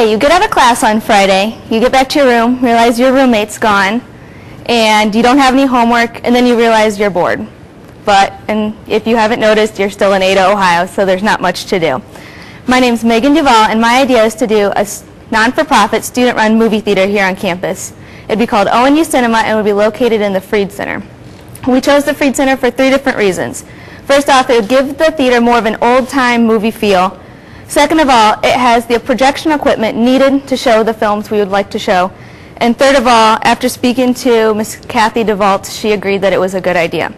Okay, you get out of class on Friday, you get back to your room, realize your roommate's gone, and you don't have any homework, and then you realize you're bored. And if you haven't noticed, you're still in Ada, Ohio, so there's not much to do. My name's Megan Duvall, and my idea is to do a non-for-profit, student-run movie theater here on campus. It'd be called ONU Cinema, and would be located in the Freed Center. We chose the Freed Center for 3 different reasons. First off, it would give the theater more of an old-time movie feel. Second of all, it has the projection equipment needed to show the films we would like to show. And third of all, after speaking to Miss Kathy Duvall, she agreed that it was a good idea.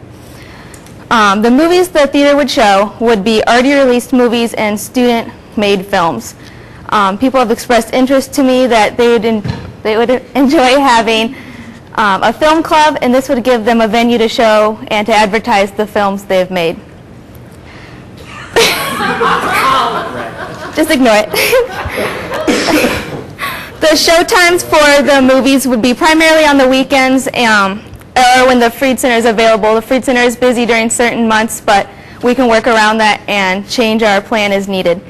The movies the theater would show would be already released movies and student-made films. People have expressed interest to me that they would enjoy having a film club, and this would give them a venue to show and to advertise the films they've made. Just ignore it. The show times for the movies would be primarily on the weekends or when the Freed Center is available. The Freed Center is busy during certain months, but we can work around that and change our plan as needed.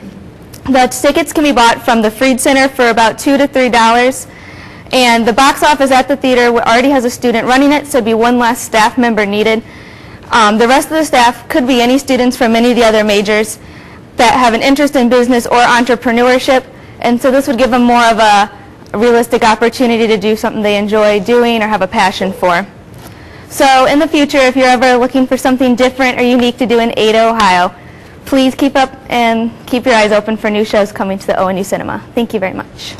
The tickets can be bought from the Freed Center for about $2 to $3, and the box office at the theater already has a student running it, so it'd be one less staff member needed. The rest of the staff could be any students from any of the other majors that have an interest in business or entrepreneurship, and so this would give them more of a realistic opportunity to do something they enjoy doing or have a passion for. So in the future, if you're ever looking for something different or unique to do in Ada, Ohio, please keep up and keep your eyes open for new shows coming to the ONU Cinema. Thank you very much.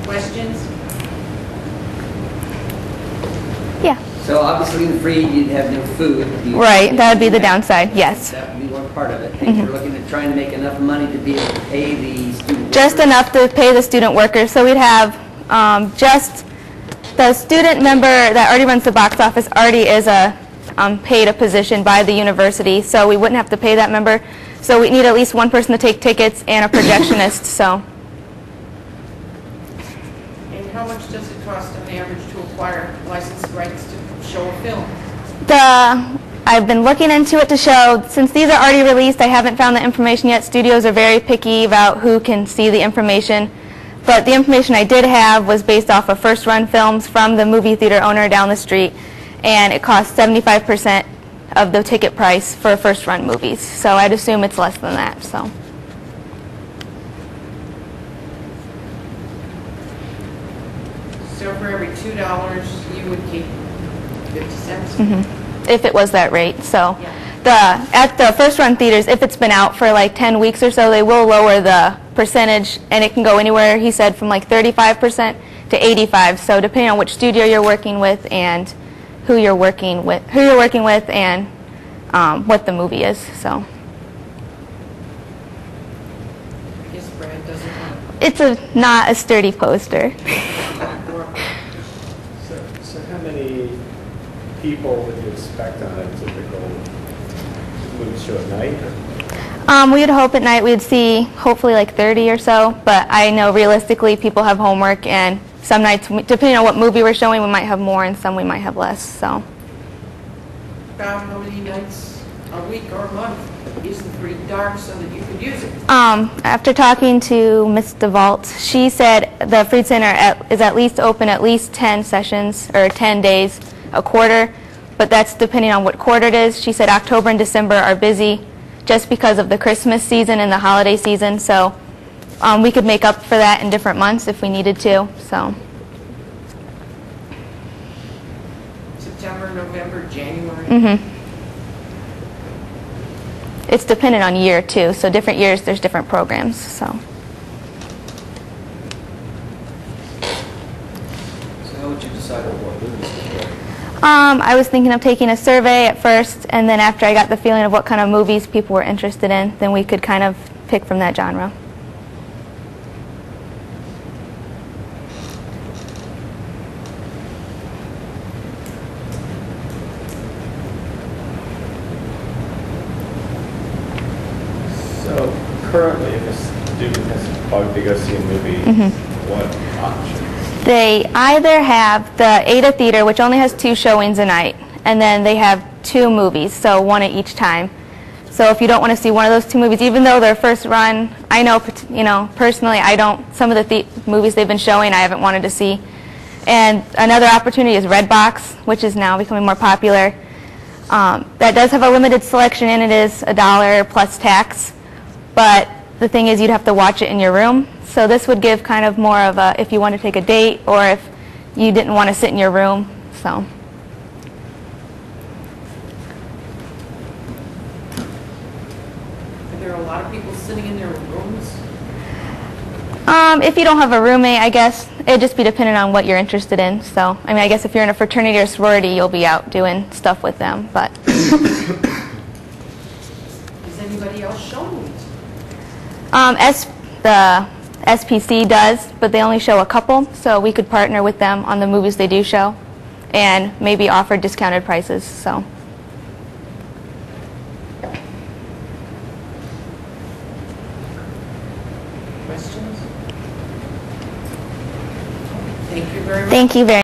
Questions? Yeah. So obviously in the Freed you'd have no food. Right, that would be the downside, yes. That would be one part of it. And you're looking at trying to make enough money to be able to pay the student Just workers. enough to pay the student workers. So we'd have just the student member that already runs the box office already is paid a position by the university, so we wouldn't have to pay that member. So we need at least one person to take tickets and a projectionist. So. And how much does it cost on average to acquire licensed rights to show a film? I've been looking into it to show, since these are already released, I haven't found the information yet. Studios are very picky about who can see the information. But the information I did have was based off of first-run films from the movie theater owner down the street, and it costs 75% of the ticket price for first-run movies. So I'd assume it's less than that. So For every $2, you would keep 50 cents? if it was that rate. So Yeah. at the first-run theaters, if it's been out for like 10 weeks or so, they will lower the percentage, and it can go anywhere, he said, from like 35% to 85%. So depending on which studio you're working with and who you're working with, and what the movie is. So I guess Brad doesn't want it's not a sturdy poster. So how many people would you expect on a typical movie show at night? We would hope at night we'd see hopefully like 30 or so, but I know realistically people have homework, and some nights, depending on what movie we're showing, we might have more and some we might have less. So about how many nights a week or a month is the Freed dark so that you could use it? after talking to Miss Duvall, she said the Freed Center is at least open at least 10 sessions or 10 days a quarter, but that's depending on what quarter it is. She said October and December are busy just because of the Christmas season and the holiday season, so we could make up for that in different months if we needed to. So September, November, January? It's dependent on year too, so different years there's different programs. So how would you decide on what movies to show? I was thinking of taking a survey at first, and then after I got the feeling of what kind of movies people were interested in, then we could kind of pick from that genre. currently, if a student has a bug to go see a movie, what options? They either have the Ada Theater, which only has 2 showings a night, and then they have 2 movies, so 1 at each time. So if you don't want to see one of those 2 movies, even though they're first run, I know, personally, I don't, some of the movies they've been showing I haven't wanted to see. And another opportunity is Redbox, which is now becoming more popular. That does have a limited selection, and it is $1 plus tax. But the thing is, you'd have to watch it in your room. So this would give kind of more of a, if you want to take a date, or if you didn't want to sit in your room. So. Are there a lot of people sitting in their rooms? If you don't have a roommate, I guess it'd just be dependent on what you're interested in. So, I mean, I guess if you're in a fraternity or sorority, you'll be out doing stuff with them. But Is anybody else showing it? The SPC does, but they only show a couple, so we could partner with them on the movies they do show, and maybe offer discounted prices. So. Questions? Thank you very much. Thank you very much.